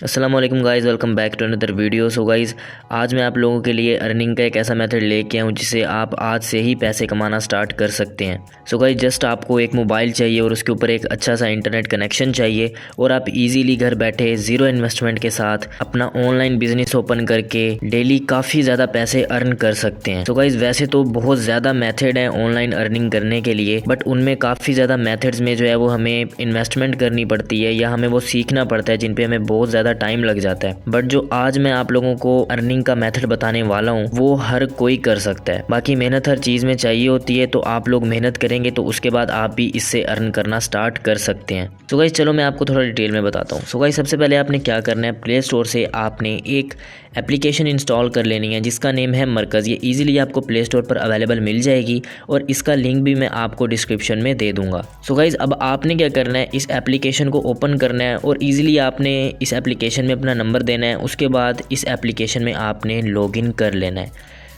अस्सलाम वालेकुम guys, welcome back to another video. So guys, आज मैं आप लोगों के लिए अर्निंग का एक ऐसा मेथड लेके आया हूँ जिससे आप आज से ही पैसे कमाना स्टार्ट कर सकते हैं। सो गाइज़, जस्ट आपको एक मोबाइल चाहिए और उसके ऊपर एक अच्छा सा इंटरनेट कनेक्शन चाहिए और आप इजीली घर बैठे ज़ीरो इन्वेस्टमेंट के साथ अपना ऑनलाइन बिजनेस ओपन करके डेली काफ़ी ज़्यादा पैसे अर्न कर सकते हैं। सो गाइज़, वैसे तो बहुत ज़्यादा मेथड है ऑनलाइन अर्निंग करने के लिए, बट उनमें काफ़ी ज़्यादा मेथड्स में जो है वो हमें इन्वेस्टमेंट करनी पड़ती है या हमें वो सीखना पड़ता है जिन पे हमें बहुत ज़्यादा टाइम लग जाता है। बट जो आज मैं आप लोगों को अर्निंग का मेथड बताने वाला हूँ वो हर कोई कर सकता है। बाकी मेहनत हर चीज़ में चाहिए होती है, तो आप लोग मेहनत करेंगे तो उसके बाद आप भी इससे अर्न करना स्टार्ट कर सकते हैं। सो गाइस, चलो मैं आपको थोड़ा डिटेल में बताता हूँ। सो गाइस, सबसे पहले आपने क्या करना है, प्ले स्टोर से आपने एक एप्लीकेशन इंस्टॉल कर लेनी है जिसका नेम है मरकज़। ये ईजिली आपको प्ले स्टोर पर अवेलेबल मिल जाएगी और इसका लिंक भी मैं आपको डिस्क्रिप्शन में दे दूंगा। सो गाइज़, अब आपने क्या करना है, इस एप्लीकेशन को ओपन करना है और ईजिली आपने इस एप्लीकेशन में अपना नंबर देना है। उसके बाद इस एप्लीकेशन में आपने लॉगिन कर लेना है।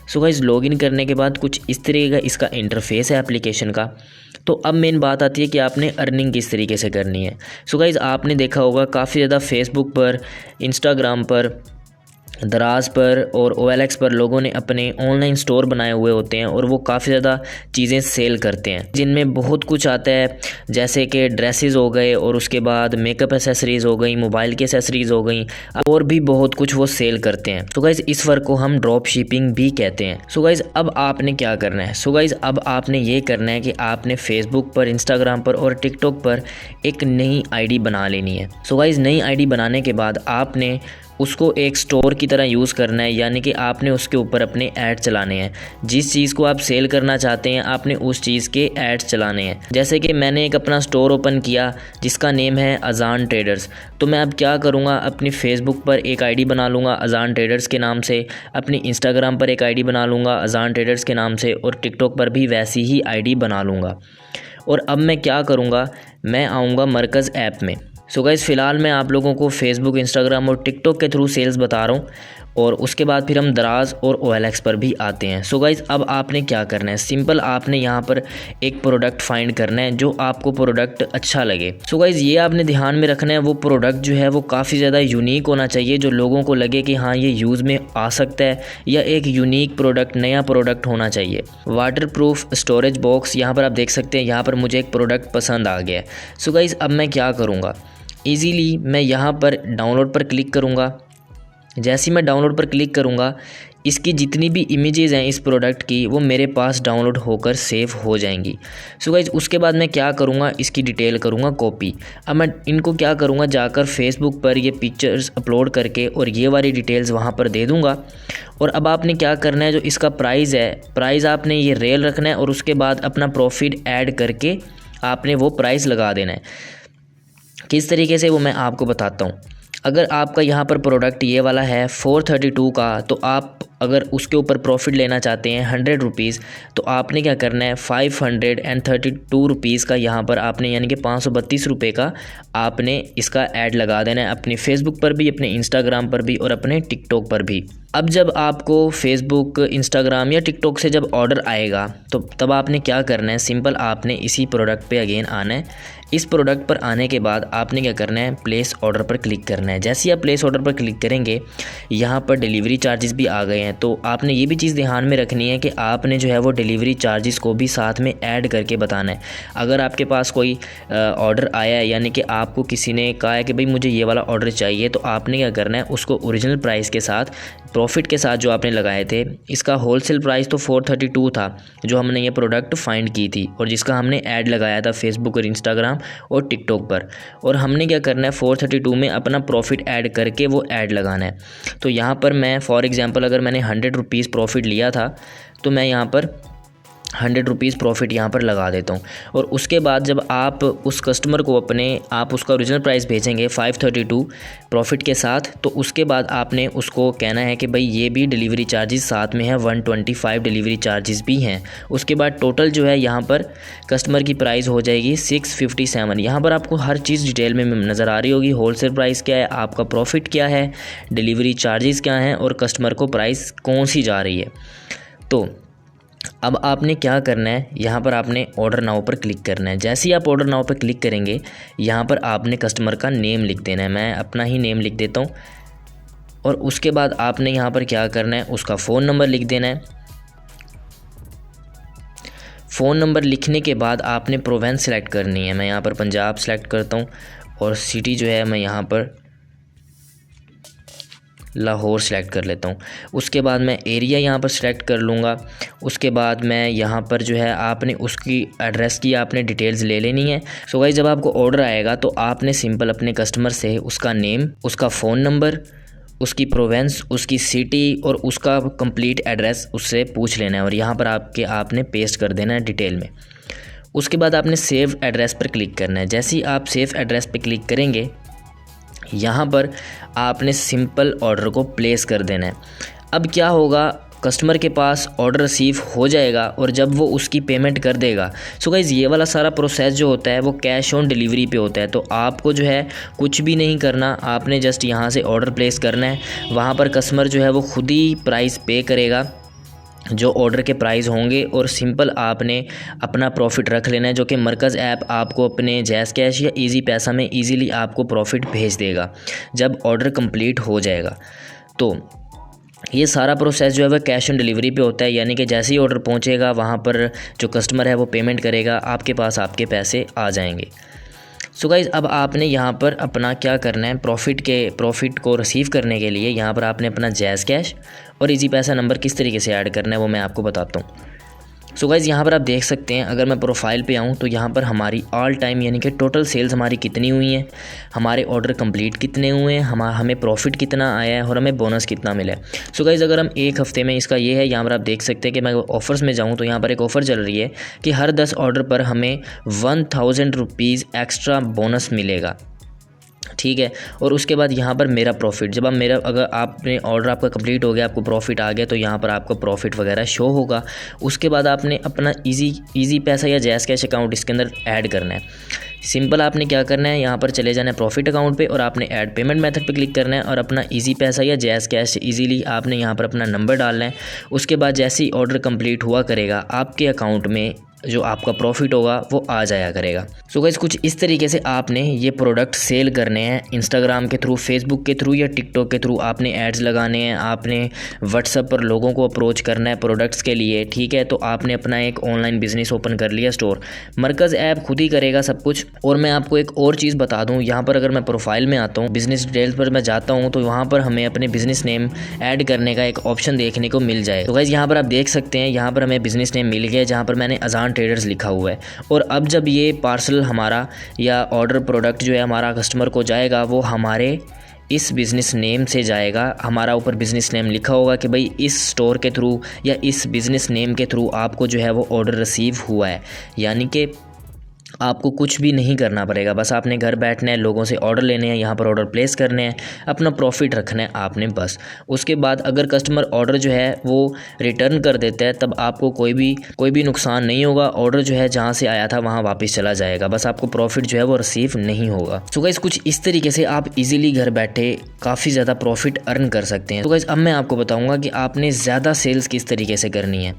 सो गाइज़, लॉगिन करने के बाद कुछ इस तरीके का इसका इंटरफेस है एप्लीकेशन का। तो अब मेन बात आती है कि आपने अर्निंग किस तरीके से करनी है। सो गाइज़, आपने देखा होगा काफ़ी ज़्यादा फेसबुक पर, इंस्टाग्राम पर, दराज पर और OLX पर लोगों ने अपने ऑनलाइन स्टोर बनाए हुए होते हैं और वो काफ़ी ज़्यादा चीज़ें सेल करते हैं जिनमें बहुत कुछ आता है, जैसे कि ड्रेसेस हो गए और उसके बाद मेकअप एसेसरीज़ हो गई, मोबाइल की एसेसरीज़ हो गई और भी बहुत कुछ वो सेल करते हैं। तो गाइज़, इस वर्क को हम ड्रॉप शिपिंग भी कहते हैं। सो गाइज़, अब आपने क्या करना है, सो गाइज़ अब आपने ये करना है कि आपने फेसबुक पर, इंस्टाग्राम पर और टिकटॉक पर एक नई ID बना लेनी है। सो गाइज़, नई ID बनाने के बाद आपने उसको एक स्टोर की तरह यूज़ करना है, यानी कि आपने उसके ऊपर अपने ऐड चलाने हैं। जिस चीज़ को आप सेल करना चाहते हैं आपने उस चीज़ के ऐड्स चलाने हैं। जैसे कि मैंने एक अपना स्टोर ओपन किया जिसका नेम है अजान ट्रेडर्स। तो मैं अब क्या करूँगा, अपनी फेसबुक पर एक ID बना लूँगा अजान ट्रेडर्स के नाम से, अपनी इंस्टाग्राम पर एक ID बना लूँगा अजान ट्रेडर्स के नाम से और टिकटॉक पर भी वैसी ही ID बना लूँगा। और अब मैं क्या करूँगा, मैं आऊँगा मरकज़ ऐप में। सो गाइज़, फ़िलहाल मैं आप लोगों को फेसबुक, इंस्टाग्राम और टिकटॉक के थ्रू सेल्स बता रहा हूँ और उसके बाद फिर हम दराज और OLX पर भी आते हैं। सो गाइज़, अब आपने क्या करना है, सिंपल आपने यहाँ पर एक प्रोडक्ट फाइंड करना है जो आपको प्रोडक्ट अच्छा लगे। सो गाइज़, ये आपने ध्यान में रखना है, वो प्रोडक्ट जो है वो काफ़ी ज़्यादा यूनिक होना चाहिए, जो लोगों को लगे कि हाँ ये यूज़ में आ सकता है, या एक यूनिक प्रोडक्ट, नया प्रोडक्ट होना चाहिए। वाटर प्रूफ स्टोरेज बॉक्स, यहाँ पर आप देख सकते हैं, यहाँ पर मुझे एक प्रोडक्ट पसंद आ गया है। सो गाइज़, अब मैं क्या करूँगा, ईज़िली मैं यहाँ पर डाउनलोड पर क्लिक करूँगा। जैसे ही मैं डाउनलोड पर क्लिक करूँगा, इसकी जितनी भी इमेजेस हैं इस प्रोडक्ट की वो मेरे पास डाउनलोड होकर सेव हो जाएंगी। सो गाइज़, उसके बाद मैं क्या करूँगा, इसकी डिटेल करूँगा कॉपी। अब मैं इनको क्या करूँगा, जाकर फेसबुक पर ये पिक्चर्स अपलोड करके और ये वाली डिटेल्स वहाँ पर दे दूँगा। और अब आपने क्या करना है, जो इसका प्राइस है, प्राइस आपने ये रियल रखना है और उसके बाद अपना प्रॉफिट ऐड करके आपने वो प्राइस लगा देना है। किस तरीके से वो मैं आपको बताता हूँ। अगर आपका यहाँ पर प्रोडक्ट ये वाला है 432 का, तो आप अगर उसके ऊपर प्रॉफिट लेना चाहते हैं 100 रुपीज़, तो आपने क्या करना है, 532 रुपीज़ का यहाँ पर आपने, यानी कि 532 रुपये का आपने इसका ऐड लगा देना है अपने फेसबुक पर भी, अपने इंस्टाग्राम पर भी और अपने टिकटॉक पर भी। अब जब आपको फेसबुक, इंस्टाग्राम या टिकटॉक से जब ऑर्डर आएगा तो तब आपने क्या करना है, सिंपल आपने इसी प्रोडक्ट पे अगेन आना है। इस प्रोडक्ट पर आने के बाद आपने क्या करना है, प्लेस ऑर्डर पर क्लिक करना है। जैसे ही आप प्लेस ऑर्डर पर क्लिक करेंगे, यहाँ पर डिलीवरी चार्जेस भी आ गए हैं। तो आपने ये भी चीज़ ध्यान में रखनी है कि आपने जो है वो डिलीवरी चार्जेस को भी साथ में ऐड करके बताना है। अगर आपके पास कोई ऑर्डर आया है, यानी कि आपको किसी ने कहा है कि भाई मुझे ये वाला ऑर्डर चाहिए, तो आपने क्या करना है, उसको ओरिजिनल प्राइस के साथ, प्रॉफिट के साथ जो आपने लगाए थे, इसका होलसेल प्राइस तो 432 था जो हमने ये प्रोडक्ट फाइंड की थी और जिसका हमने ऐड लगाया था फेसबुक और इंस्टाग्राम और टिकटॉक पर, और हमने क्या करना है, 432 में अपना प्रॉफिट ऐड करके वो ऐड लगाना है। तो यहाँ पर मैं फॉर एग्जांपल अगर मैंने 100 रुपीज़ प्रॉफिट लिया था तो मैं यहाँ पर 100 रुपीज़ प्रॉफिट यहाँ पर लगा देता हूँ। और उसके बाद जब आप उस कस्टमर को आप उसका ओरिजिनल प्राइस भेजेंगे 532 प्रॉफिट के साथ, तो उसके बाद आपने उसको कहना है कि भाई ये भी डिलीवरी चार्जेस साथ में है, 125 डिलीवरी चार्जेस भी हैं। उसके बाद टोटल जो है यहाँ पर कस्टमर की प्राइस हो जाएगी 657। यहाँ पर आपको हर चीज़ डिटेल में नज़र आ रही होगी, होलसेल प्राइस क्या है, आपका प्रॉफिट क्या है, डिलीवरी चार्जेस क्या हैं और कस्टमर को प्राइस कौन सी जा रही है। तो अब आपने क्या करना है, यहाँ पर आपने ऑर्डर नाउ पर क्लिक करना है। जैसे ही आप ऑर्डर नाउ पर क्लिक करेंगे यहाँ पर आपने कस्टमर का नेम लिख देना है। मैं अपना ही नेम लिख देता हूँ। और उसके बाद आपने यहाँ पर क्या करना है, उसका फ़ोन नंबर लिख देना है। फ़ोन नंबर लिखने के बाद आपने प्रोवेंस सेलेक्ट करनी है। मैं यहाँ पर पंजाब सेलेक्ट करता हूँ और सिटी जो है मैं यहाँ पर लाहौर सेलेक्ट कर लेता हूँ। उसके बाद मैं एरिया यहाँ पर सेलेक्ट कर लूँगा। उसके बाद मैं यहाँ पर जो है आपने उसकी एड्रेस की आपने डिटेल्स ले लेनी है। सो गाइस जब आपको ऑर्डर आएगा तो आपने सिंपल अपने कस्टमर से उसका नेम, उसका फ़ोन नंबर, उसकी प्रोवेंस, उसकी सिटी और उसका कंप्लीट एड्रेस उससे पूछ लेना है और यहाँ पर आपने पेस्ट कर देना है डिटेल में। उसके बाद आपने सेव एड्रेस पर क्लिक करना है। जैसे ही आप सेव एड्रेस पर क्लिक करेंगे यहाँ पर आपने सिंपल ऑर्डर को प्लेस कर देना है। अब क्या होगा, कस्टमर के पास ऑर्डर रिसीव हो जाएगा और जब वो उसकी पेमेंट कर देगा, सो गाइस ये वाला सारा प्रोसेस जो होता है वो कैश ऑन डिलीवरी पे होता है। तो आपको जो है कुछ भी नहीं करना, आपने जस्ट यहाँ से ऑर्डर प्लेस करना है। वहाँ पर कस्टमर जो है वो खुद ही प्राइस पे करेगा जो ऑर्डर के प्राइस होंगे और सिंपल आपने अपना प्रॉफिट रख लेना है, जो कि मरकज़ ऐप आपको अपने जैज़ कैश या इजी पैसा में इजीली आपको प्रॉफिट भेज देगा जब ऑर्डर कंप्लीट हो जाएगा। तो ये सारा प्रोसेस जो है वह कैश ऑन डिलीवरी पे होता है, यानी कि जैसे ही ऑर्डर पहुंचेगा वहाँ पर जो कस्टमर है वो पेमेंट करेगा, आपके पास आपके पैसे आ जाएंगे। सो गाइज़ अब आपने यहाँ पर अपना क्या करना है, प्रॉफिट को रिसीव करने के लिए यहाँ पर आपने अपना जैज़ कैश और इजी पैसा नंबर किस तरीके से ऐड करना है वो मैं आपको बताता हूँ। सो गाइज़ यहाँ पर आप देख सकते हैं, अगर मैं प्रोफाइल पे आऊँ तो यहाँ पर हमारी ऑल टाइम यानी कि टोटल सेल्स हमारी कितनी हुई हैं, हमारे ऑर्डर कंप्लीट कितने हुए हैं, हमें प्रॉफिट कितना आया है और हमें बोनस कितना मिला है। सो गाइज़ अगर हम एक हफ़्ते में, इसका ये है यहाँ पर आप देख सकते हैं कि मैं ऑफ़र्स में जाऊँ तो यहाँ पर एक ऑफ़र चल रही है कि हर 10 ऑर्डर पर हमें 1000 रुपीज़ एक्स्ट्रा बोनस मिलेगा, ठीक है। और उसके बाद यहाँ पर मेरा प्रॉफिट, जब अगर आपने ऑर्डर आपका कंप्लीट हो गया, आपको प्रॉफिट आ गया तो यहाँ पर आपको प्रॉफिट वगैरह शो होगा। उसके बाद आपने अपना इजी पैसा या जैज़ कैश अकाउंट इसके अंदर ऐड करना है। सिंपल आपने क्या करना है, यहाँ पर चले जाना है प्रॉफिट अकाउंट पे और आपने ऐड पेमेंट मेथड पे क्लिक करना है और अपना इजी पैसा या जैज़ कैश इजीली आपने यहाँ पर अपना नंबर डालना है। उसके बाद जैसे ही ऑर्डर कंप्लीट हुआ करेगा आपके अकाउंट में जो आपका प्रॉफिट होगा वो आ जाया करेगा। सो गाइस कुछ इस तरीके से आपने ये प्रोडक्ट सेल करने हैं। इंस्टाग्राम के थ्रू, फेसबुक के थ्रू या टिकटॉक के थ्रू आपने एड्स लगाने हैं, आपने व्हाट्सएप पर लोगों को अप्रोच करना है प्रोडक्ट्स के लिए, ठीक है। तो आपने अपना एक ऑनलाइन बिजनेस ओपन कर लिया स्टोर, मरकज़ ऐप खुद ही करेगा सब कुछ। और मैं आपको एक और चीज़ बता दूँ, यहाँ पर अगर मैं प्रोफाइल में आता हूँ, बिजनेस डिटेल्स पर मैं जाता हूँ तो वहाँ पर हमें अपने बिजनेस नेम ऐड करने का एक ऑप्शन देखने को मिल जाए। तो गाइस यहाँ पर आप देख सकते हैं, यहाँ पर हमें बिजनेस नेम मिल गया जहाँ पर मैंने अजान ट्रेडर्स लिखा हुआ है। और अब जब ये पार्सल हमारा या ऑर्डर प्रोडक्ट जो है हमारा कस्टमर को जाएगा वो हमारे इस बिज़नेस नेम से जाएगा। हमारा ऊपर बिज़नेस नेम लिखा होगा कि भाई इस स्टोर के थ्रू या इस बिज़नेस नेम के थ्रू आपको जो है वो ऑर्डर रिसीव हुआ है, यानी कि आपको कुछ भी नहीं करना पड़ेगा, बस आपने घर बैठना है, लोगों से ऑर्डर लेने हैं, यहाँ पर ऑर्डर प्लेस करने हैं, अपना प्रॉफिट रखना है आपने बस। उसके बाद अगर कस्टमर ऑर्डर जो है वो रिटर्न कर देता है तब आपको कोई भी नुकसान नहीं होगा। ऑर्डर जो है जहाँ से आया था वहाँ वापस चला जाएगा, बस आपको प्रॉफिट जो है वो रिसीव नहीं होगा। सो गाइस कुछ इस तरीके से आप इजीली घर बैठे काफ़ी ज़्यादा प्रॉफिट अर्न कर सकते हैं। तो गाइस अब मैं आपको बताऊँगा कि आपने ज़्यादा सेल्स किस तरीके से करनी है।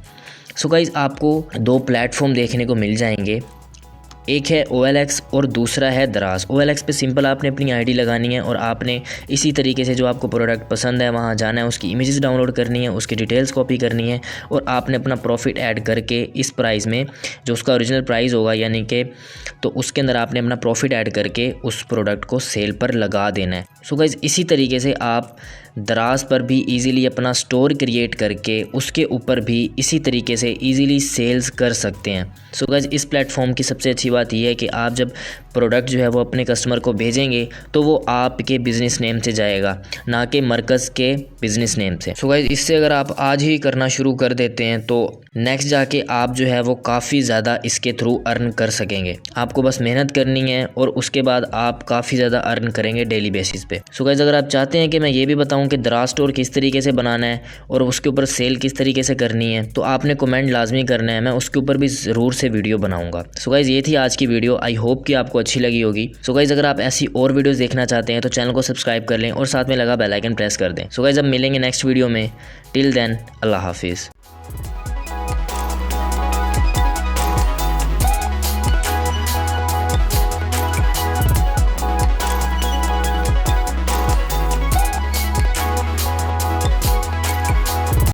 सो गाइस आपको 2 प्लेटफॉर्म देखने को मिल जाएंगे, एक है OLX और दूसरा है दराज। OLX पे सिंपल आपने अपनी आईडी लगानी है और आपने इसी तरीके से जो आपको प्रोडक्ट पसंद है वहाँ जाना है, उसकी इमेजेस डाउनलोड करनी है, उसकी डिटेल्स कॉपी करनी है और आपने अपना प्रॉफिट ऐड करके इस प्राइस में जो उसका ओरिजिनल प्राइस होगा यानी कि तो उसके अंदर आपने अपना प्रॉफिट ऐड करके उस प्रोडक्ट को सेल पर लगा देना है। सो गाइस इसी तरीके से आप दराज पर भी इजीली अपना स्टोर क्रिएट करके उसके ऊपर भी इसी तरीके से इजीली सेल्स कर सकते हैं। सो गाइस इस प्लेटफॉर्म की सबसे अच्छी बात यह है कि आप जब प्रोडक्ट जो है वो अपने कस्टमर को भेजेंगे तो वो आपके बिज़नेस नेम से जाएगा, ना कि मरकज़ के बिज़नेस नेम से। सो गाइस इससे अगर आप आज ही करना शुरू कर देते हैं तो नेक्स्ट जाके आप जो है वो काफ़ी ज़्यादा इसके थ्रू अर्न कर सकेंगे। आपको बस मेहनत करनी है और उसके बाद आप काफ़ी ज़्यादा अर्न करेंगे डेली बेसिस पे। सो गाइस अगर आप चाहते हैं कि मैं ये भी बताऊं कि दराज स्टोर किस तरीके से बनाना है और उसके ऊपर सेल किस तरीके से करनी है तो आपने कमेंट लाजमी करना है, मैं उसके ऊपर भी ज़रूर से वीडियो बनाऊंगा। सो गाइस ये थी आज की वीडियो, आई होप कि आपको अच्छी लगी होगी। सो गाइस अगर आप ऐसी और वीडियोज़ देखना चाहते हैं तो चैनल को सब्सक्राइब कर लें और साथ में लगा बेल आइकन प्रेस कर दें। सो गाइस अब मिलेंगे नेक्स्ट वीडियो में, टिल देन अल्लाह हाफिज़।